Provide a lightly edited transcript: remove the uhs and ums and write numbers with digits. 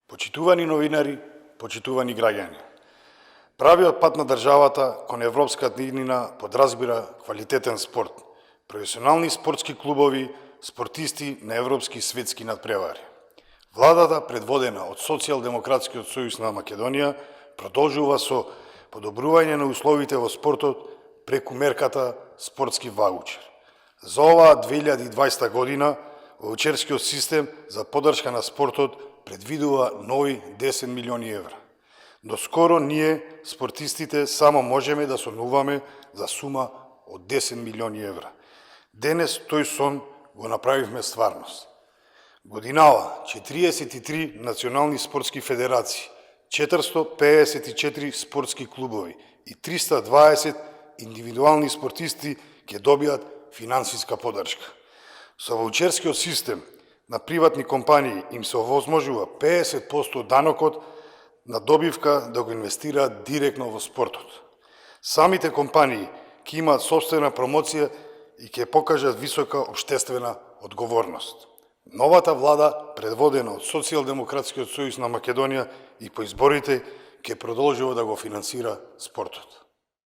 Почитувани новинари, почитувани граѓани, правиот пат на државата кон европска иднина подразбира квалитетен спорт, професионални спортски клубови, спортисти на европски и светски надпревари. Владата, предводена од Социјалдемократскиот сојуз на Македонија, продолжува со подобрување на условите во спортот преку мерката спортски ваучер. За оваа 2020 година, ваучерскиот систем за поддршка на спортот предвидува нови 10 милиони евра. Доскоро ние, спортистите, само можеме да сонуваме за сума од 10 милиони евра. Денес тој сон го направивме стварност. Годинава 43 национални спортски федерации, 454 спортски клубови и 320 индивидуални спортисти ќе добијат финансиска поддршка. Со ваучерскиот систем на приватни компании им се овозможува 50% данокот на добивка да го инвестираат директно во спортот. Самите компании ќе имаат собствена промоција и ќе покажат висока општествена одговорност. Новата влада, предводена од Социјалдемократскиот сојуз на Македонија и по изборите, ќе продолжува да го финансира спортот.